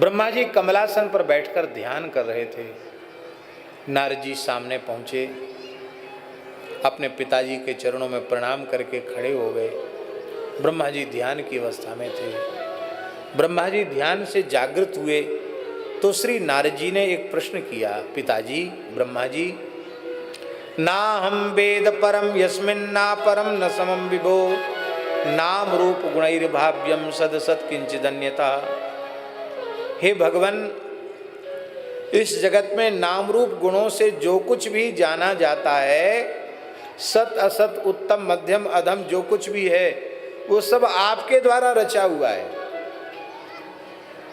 ब्रह्मा जी कमलासन पर बैठकर ध्यान कर रहे थे। नारद जी सामने पहुँचे, अपने पिताजी के चरणों में प्रणाम करके खड़े हो गए। ब्रह्मा जी ध्यान की अवस्था में थे। ब्रह्मा जी ध्यान से जागृत हुए तो श्री नारद जी ने एक प्रश्न किया, पिताजी ब्रह्मा जी, ना हम वेद परम यस्मिन्ना परम न समम विभो, नाम रूप गुणैर्भाव्यम सद सत किंचिदन्यता। हे भगवान, इस जगत में नाम रूप गुणों से जो कुछ भी जाना जाता है, सत असत उत्तम मध्यम अधम जो कुछ भी है, वो सब आपके द्वारा रचा हुआ है।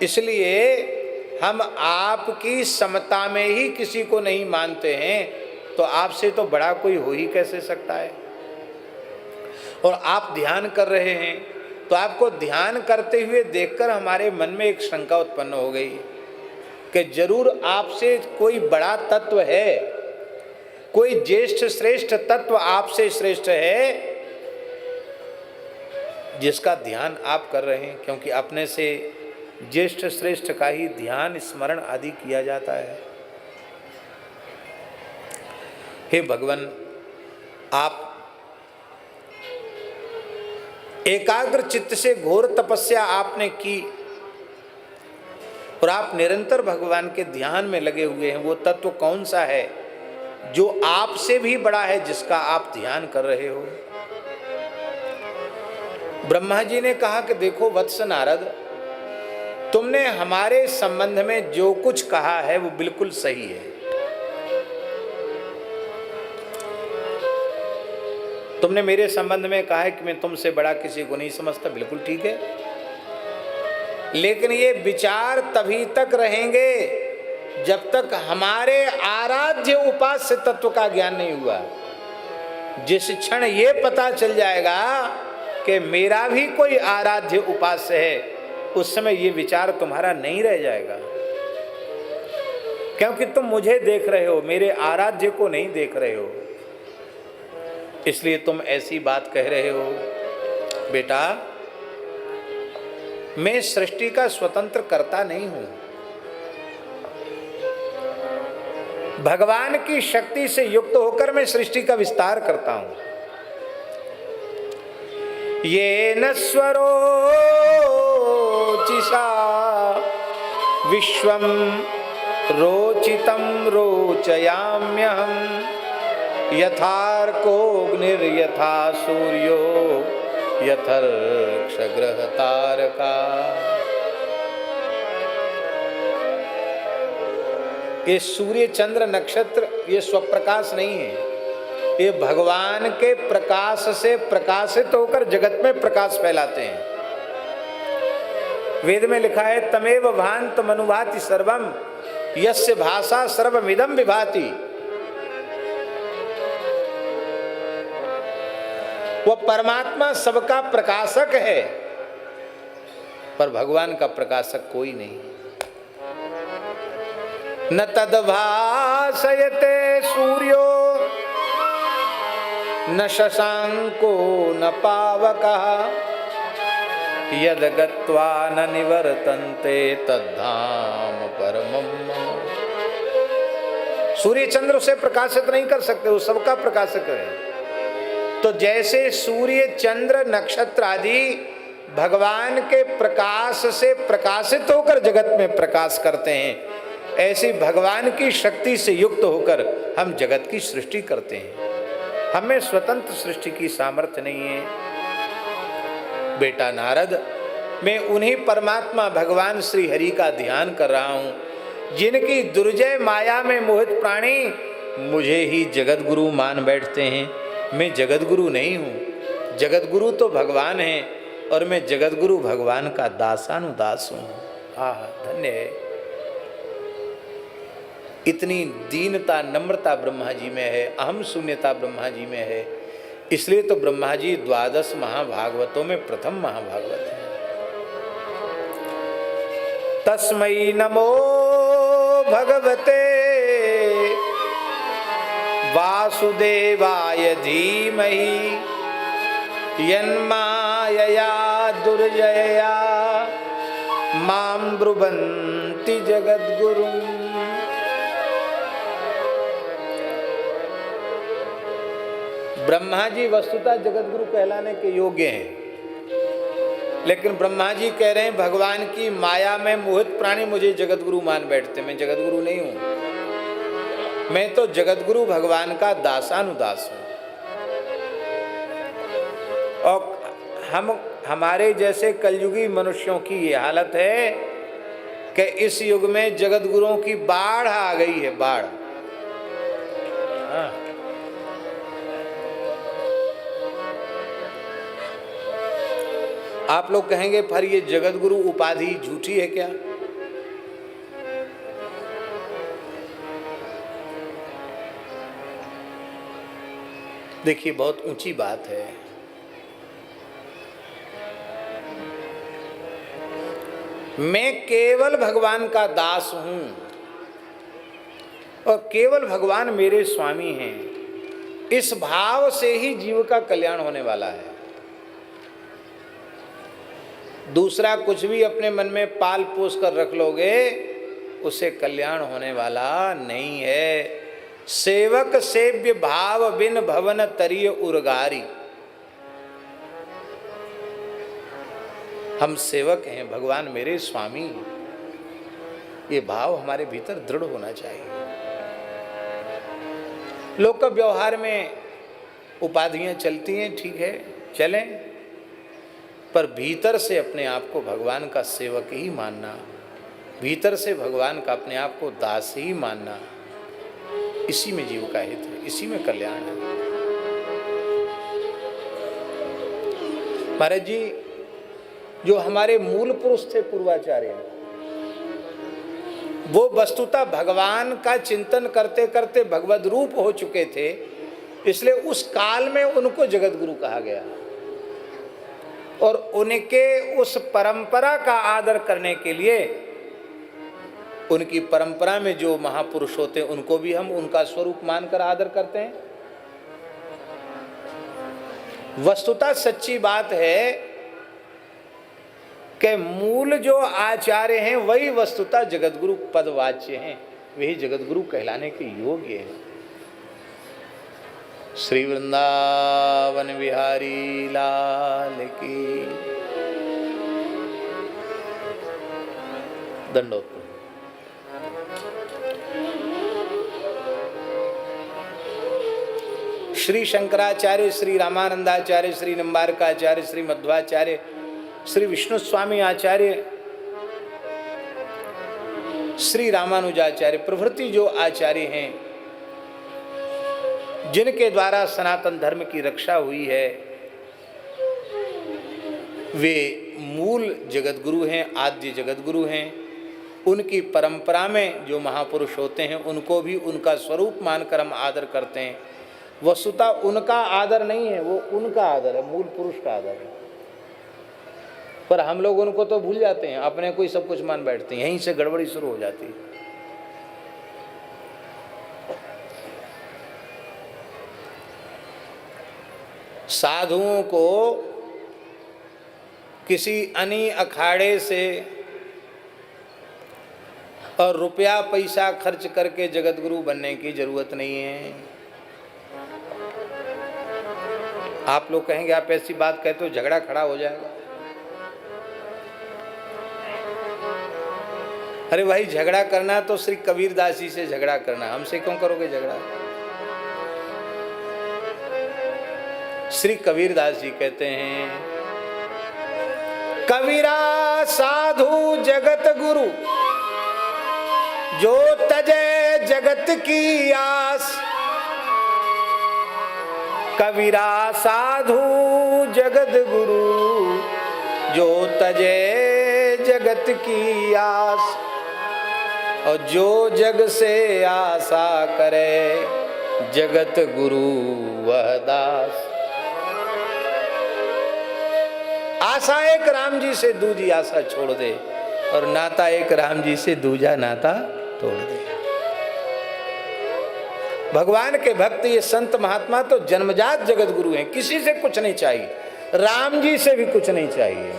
इसलिए हम आपकी समता में ही किसी को नहीं मानते हैं, तो आपसे तो बड़ा कोई हो ही कैसे सकता है। और आप ध्यान कर रहे हैं, तो आपको ध्यान करते हुए देखकर हमारे मन में एक शंका उत्पन्न हो गई कि जरूर आपसे कोई बड़ा तत्व है, कोई ज्येष्ठ श्रेष्ठ तत्व आपसे श्रेष्ठ है, जिसका ध्यान आप कर रहे हैं। क्योंकि अपने से ज्येष्ठ श्रेष्ठ का ही ध्यान स्मरण आदि किया जाता है। हे भगवान, आप एकाग्र चित्त से घोर तपस्या आपने की और आप निरंतर भगवान के ध्यान में लगे हुए हैं। वो तत्व कौन सा है जो आपसे भी बड़ा है, जिसका आप ध्यान कर रहे हो? ब्रह्मा जी ने कहा कि देखो वत्स नारद, तुमने हमारे संबंध में जो कुछ कहा है वो बिल्कुल सही है। तुमने मेरे संबंध में कहा है कि मैं तुमसे बड़ा किसी को नहीं समझता, बिल्कुल ठीक है। लेकिन ये विचार तभी तक रहेंगे जब तक हमारे आराध्य उपास्य तत्व का ज्ञान नहीं हुआ। जिस क्षण ये पता चल जाएगा कि मेरा भी कोई आराध्य उपास्य है, उस समय ये विचार तुम्हारा नहीं रह जाएगा। क्योंकि तुम मुझे देख रहे हो, मेरे आराध्य को नहीं देख रहे हो। इसलिए तुम ऐसी बात कह रहे हो। बेटा, मैं सृष्टि का स्वतंत्र कर्ता नहीं हूं। भगवान की शक्ति से युक्त होकर मैं सृष्टि का विस्तार करता हूं। ये न स्वरोचिषा विश्वम रोचितम रोचयाम्यहम, यथार्कोऽग्निर्यथा सूर्यो यथर्क्षग्रह तारका। ये सूर्य चंद्र नक्षत्र ये स्वप्रकाश नहीं है, ये भगवान के प्रकाश से प्रकाशित होकर जगत में प्रकाश फैलाते हैं। वेद में लिखा है, तमेव भान्त मनुभाति सर्वम यस्य भाषा सर्वमिदं विभाति। वो परमात्मा सबका प्रकाशक है, पर भगवान का प्रकाशक कोई नहीं। न तद्भासयते सूर्यो न शशांको न पावकः, यद गत्वा न निवर्तन्ते तद्धाम परमं मम। सूर्य चंद्र उसे प्रकाशित नहीं कर सकते, वो सबका प्रकाशक है। तो जैसे सूर्य चंद्र नक्षत्र आदि भगवान के प्रकाश से प्रकाशित होकर जगत में प्रकाश करते हैं, ऐसी भगवान की शक्ति से युक्त होकर हम जगत की सृष्टि करते हैं। हमें स्वतंत्र सृष्टि की सामर्थ्य नहीं है। बेटा नारद, मैं उन्हीं परमात्मा भगवान श्री हरि का ध्यान कर रहा हूं, जिनकी दुर्जय माया में मोहित प्राणी मुझे ही जगत गुरु मान बैठते हैं। मैं जगत गुरु नहीं हूँ, जगत गुरु तो भगवान है, और मैं जगत गुरु भगवान का दासानुदास हूँ। आह, धन्य है। इतनी दीनता नम्रता ब्रह्मा जी में है, अहम शून्यता ब्रह्मा जी में है। इसलिए तो ब्रह्मा जी 12 महाभागवतों में प्रथम महाभागवत है। तस्मै नमो भगवते वासुदेवाय धीमहि, यन्मायया दुर्जया मां ब्रुवन्ति जगद्गुरुम्। ब्रह्मा जी वस्तुतः जगतगुरु कहलाने के योग्य हैं, लेकिन ब्रह्मा जी कह रहे हैं भगवान की माया में मोहित प्राणी मुझे जगतगुरु मान बैठते। मैं जगतगुरु नहीं हूं, मैं तो जगतगुरु भगवान का दासानुदास हूं। और हमारे जैसे कलयुगी मनुष्यों की ये हालत है कि इस युग में जगतगुरुओं की बाढ़ आ गई है, बाढ़। हाँ। आप लोग कहेंगे पर ये जगतगुरु उपाधि झूठी है क्या? देखिए, बहुत ऊंची बात है। मैं केवल भगवान का दास हूं और केवल भगवान मेरे स्वामी हैं। इस भाव से ही जीव का कल्याण होने वाला है। दूसरा कुछ भी अपने मन में पाल पोस कर रख लोगे, उससे कल्याण होने वाला नहीं है। सेवक सेव्य भाव बिन भवन तरिय उर्गारी। हम सेवक हैं, भगवान मेरे स्वामी, ये भाव हमारे भीतर दृढ़ होना चाहिए। लोक व्यवहार में उपाधियां चलती हैं, ठीक है, चलें, पर भीतर से अपने आप को भगवान का सेवक ही मानना, भीतर से भगवान का अपने आप को दास ही मानना, इसी में जीव का हित है, इसी में कल्याण है। महाराज जी, जो हमारे मूल पुरुष थे पूर्वाचार्य, वो वस्तुतः भगवान का चिंतन करते करते भगवद रूप हो चुके थे, इसलिए उस काल में उनको जगत गुरु कहा गया। और उनके उस परंपरा का आदर करने के लिए, उनकी परंपरा में जो महापुरुष होते हैं उनको भी हम उनका स्वरूप मानकर आदर करते हैं। वस्तुतः सच्ची बात है कि मूल जो आचार्य हैं वही वस्तुतः जगतगुरु पदवाच्य हैं, वही जगतगुरु कहलाने के योग्य हैं। श्री वृंदावन बिहारी लाल की दंडोत। श्री शंकराचार्य, श्री रामानंदाचार्य, श्री निम्बारकाचार्य, श्री मध्वाचार्य, श्री विष्णु स्वामी आचार्य, श्री रामानुजाचार्य प्रभृति जो आचार्य हैं, जिनके द्वारा सनातन धर्म की रक्षा हुई है, वे मूल जगतगुरु हैं, आद्य जगतगुरु हैं। उनकी परंपरा में जो महापुरुष होते हैं उनको भी उनका स्वरूप मानकर हम आदर करते हैं। वस्तुतः उनका आदर नहीं है, वो उनका आदर है, मूल पुरुष का आदर है। पर हम लोग उनको तो भूल जाते हैं, अपने को ही सब कुछ मान बैठते हैं, यहीं से गड़बड़ी शुरू हो जाती है। साधुओं को किसी अनी अखाड़े से और रुपया पैसा खर्च करके जगतगुरु बनने की जरूरत नहीं है। आप लोग कहेंगे आप ऐसी बात कहते हो झगड़ा खड़ा हो जाएगा। अरे भाई, झगड़ा करना तो श्री कबीरदास जी से झगड़ा करना, हमसे क्यों करोगे झगड़ा? श्री कबीरदास जी कहते हैं, कबीरा साधु जगत गुरु जो तजे जगत की आस। कबीरा साधु जगत गुरु जो तजे जगत की आस। और जो जग से आशा करे जगत गुरु वह दास। आशा एक राम जी से दूजी आशा छोड़ दे, और नाता एक राम जी से दूजा नाता तोड़ दे। भगवान के भक्त ये संत महात्मा तो जन्मजात जगत गुरु हैं, किसी से कुछ नहीं चाहिए, राम जी से भी कुछ नहीं चाहिए।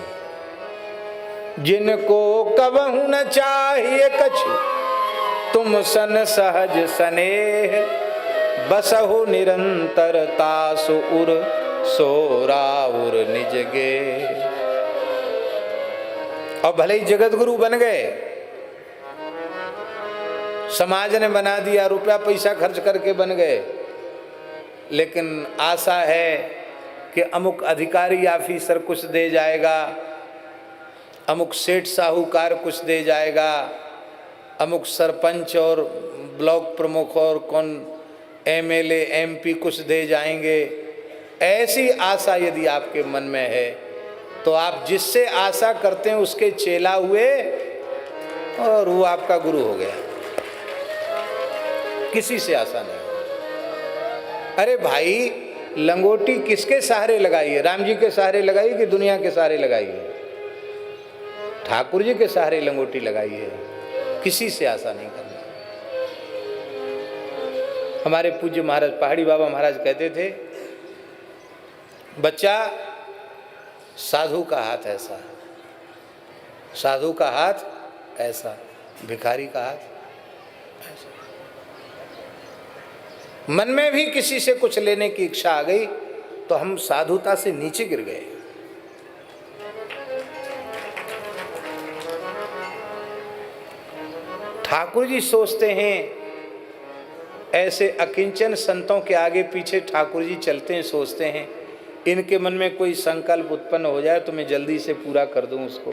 जिनको कबहु न चाहिए कछु, तुम सन सहज स्नेह, बसहु निरंतर तासु उर, सोराउर निज गे। और भले ही जगत गुरु बन गए, समाज ने बना दिया, रुपया पैसा खर्च करके बन गए, लेकिन आशा है कि अमुक अधिकारी ऑफिसर कुछ दे जाएगा, अमुक सेठ साहूकार कुछ दे जाएगा, अमुक सरपंच और ब्लॉक प्रमुख और कौन एमएलए एमपी कुछ दे जाएंगे। ऐसी आशा यदि आपके मन में है तो आप जिससे आशा करते हैं उसके चेला हुए और वो आपका गुरु हो गया। किसी से आशा नहीं। अरे भाई, लंगोटी किसके सहारे लगाई है? राम जी के सहारे लगाई कि दुनिया के सहारे लगाई है? ठाकुर जी के सहारे लंगोटी लगाई है। किसी से आशा नहीं करना। हमारे पूज्य महाराज पहाड़ी बाबा महाराज कहते थे, बच्चा साधु का हाथ ऐसा, साधु का हाथ ऐसा, भिखारी का हाथ ऐसा। मन में भी किसी से कुछ लेने की इच्छा आ गई तो हम साधुता से नीचे गिर गए। ठाकुर जी सोचते हैं, ऐसे अकिंचन संतों के आगे पीछे ठाकुर जी चलते हैं, सोचते हैं इनके मन में कोई संकल्प उत्पन्न हो जाए तो मैं जल्दी से पूरा कर दूं उसको,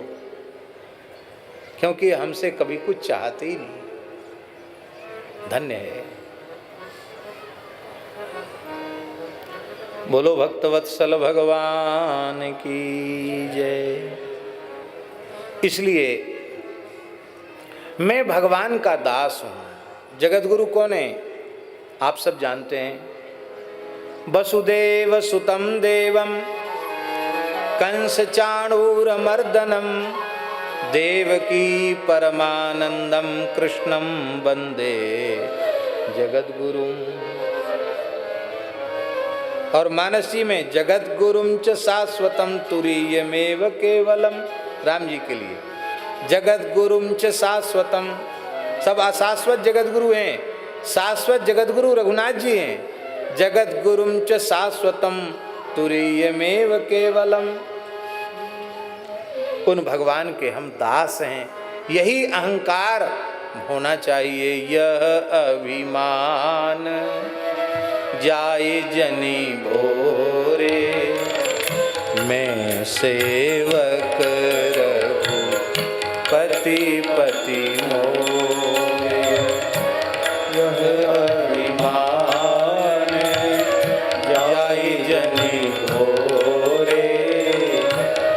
क्योंकि हमसे कभी कुछ चाहते ही नहीं। धन्य है। बोलो भक्तवत्सल भगवान की जय। इसलिए मैं भगवान का दास हूं। जगत गुरु कौन है? आप सब जानते हैं। वसुदेव सुतम देवम कंस चाणूरमर्दनम देवकी परमानंदम कृष्णम वंदे जगद्गुरु। और मानसी में जगत गुरुम च शाश्वतम तुरीयमेव केवलम, राम जी के लिए जगत गुरुम च शाश्वतम। सब अशाश्वत जगत गुरु हैं, शाश्वत जगत गुरु रघुनाथ जी हैं। जगत गुरुम च शाश्वतम तुरीयमेव केवलम। उन भगवान के हम दास हैं, यही अहंकार होना चाहिए। यह अभिमान जाए जनी भोरे, मैं सेवक रहूं पति पति मोरे। यह अभिमान जाए जनी भोरे,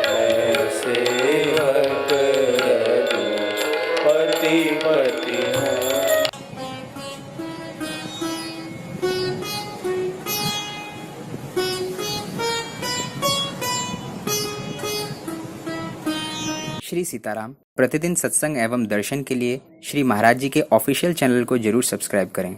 मैं सेवक रहूं पति पति मोरे। श्री सीताराम। प्रतिदिन सत्संग एवं दर्शन के लिए श्री महाराज जी के ऑफिशियल चैनल को जरूर सब्सक्राइब करें।